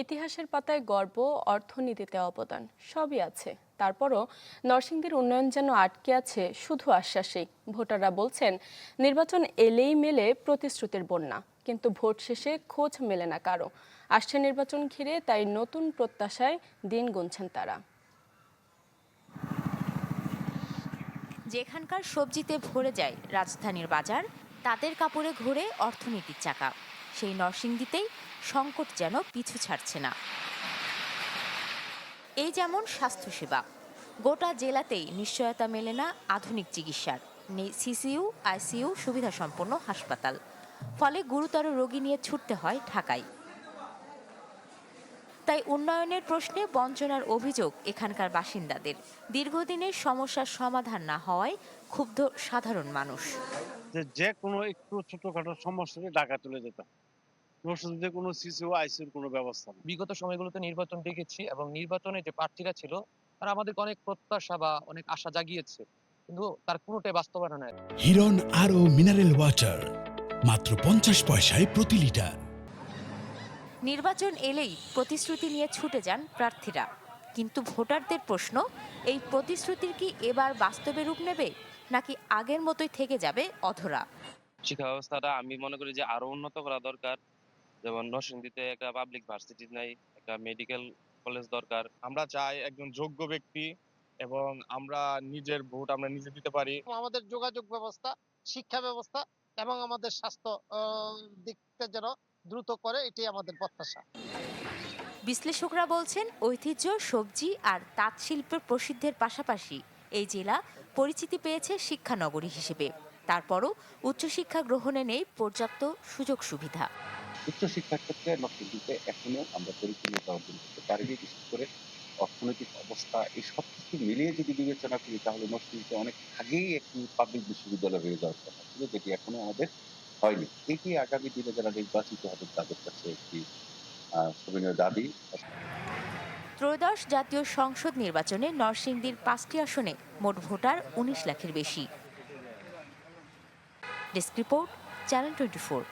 ইতিহাসের পাতায় গর্ব, অর্থনীতিতে অবদান সবই আছে। তারপরও নরসিংদীর উন্নয়ন যেন আটকে আছে শুধু আশ্বাসেই। ভোটাররা বলছেন, নির্বাচন এলেই মেলে প্রতিশ্রুতির বন্যা, কিন্তু ভোট শেষে খোঁজ মেলে না কারো। আসছে নির্বাচন ঘিরে তাই নতুন প্রত্যাশায় দিন গুনছেন তারা। যেখানকার সবজিতে ভরে যায় রাজধানীর বাজার, তাদের কাপড়ে ঘোরে অর্থনীতির চাকা। সেই নরসিংদীতেই সংকট যেন পিছু ছাড়ছে না। এই যেমন স্বাস্থ্যসেবা, গোটা জেলাতেই নিশ্চয়তা মেলে না আধুনিক চিকিৎসার। নেই সিসিইউ, আইসিইউ সুবিধা সম্পন্ন হাসপাতাল, ফলে গুরুতর রোগী নিয়ে ছুটতে হয় ঢাকায়। তাই উন্নয়নের প্রশ্নে বঞ্চনার অভিযোগ এখানকার বাসিন্দাদের। দীর্ঘদিনের সমস্যার সমাধান না হওয়ায় ক্ষুব্ধ সাধারণ মানুষ। যে কোনো একটু ছোটখাটো সমস্যা ঢাকা চলে যেত, নরসিংদীতে কোনো সিসিও আইসিইউর কোনো ব্যবস্থা নেই। বিগত সময়গুলোতে নির্বাচন দেখেছি এবং নির্বাচনে যে প্রার্থীরা ছিল তারা আমাদেরকে অনেক প্রত্যাশা বা অনেক আশা জাগিয়েছে, কিন্তু তার কোনোটাই বাস্তবায়ন হয় না। হিরন আরও মিনারেল ওয়াটার মাত্র 50 পয়সায় প্রতি লিটার। নির্বাচন এলেই প্রতিশ্রুতি নিয়ে ছুটে যান প্রার্থীরা, কিন্তু ভোটারদের প্রশ্ন, এই প্রতিশ্রুতির কি এবার বাস্তবে রূপ নেবে, নাকি আগের মতোই থেকে যাবে অধরা? শিক্ষা ব্যবস্থাটা আমি মনে করি যে আরো উন্নত করা দরকার। যেমন নরসিংদীতে একটা পাবলিক ভার্সিটি নাই, একটা মেডিকেল কলেজ দরকার। আমরা চাই একজন যোগ্য ব্যক্তি এবং আমরা নিজের ভোট আমরা নিজে দিতে পারি। আমাদের যোগাযোগ ব্যবস্থা, শিক্ষা ব্যবস্থা এবং আমাদের স্বাস্থ্য দিকটা যেন দ্রুত করে, এটাই আমাদের প্রত্যাশা। বিশ্লেষকরা বলছেন, ঐতিহ্য, সবজি আর তাঁত শিল্পের প্রসিদ্ধের পাশাপাশি এই জেলা পরিচিতি পেয়েছে শিক্ষানগরী হিসেবে। তারপরও উচ্চশিক্ষা গ্রহণে নেই পর্যাপ্ত সুযোগ সুবিধা। উচ্চশিক্ষার ক্ষেত্রে নরসিংদীতে এখনো আমরা পরিপূর্ণতা অর্জন করতে পারিনি। বিশেষ করে অর্থনৈতিক অবস্থা, এই সব কিছু মিলিয়ে যদি বিবেচনা করি তাহলে নরসিংদীতে অনেক আগেই একটি পাবলিক বিশ্ববিদ্যালয় হয়ে যাওয়ার কথা ছিল, যেটি এখনো আমাদের হয়নি। এটি আগামী দিনে যারা নির্বাচিত হবে তাদের কাছে একটি শোভনীয় দাবি। ত্রয়োদশ জাতীয় সংসদ নির্বাচনে নরসিংদীর 5টি আসনে মোট ভোটার 19 লাখের বেশি। Desk report, channel 24।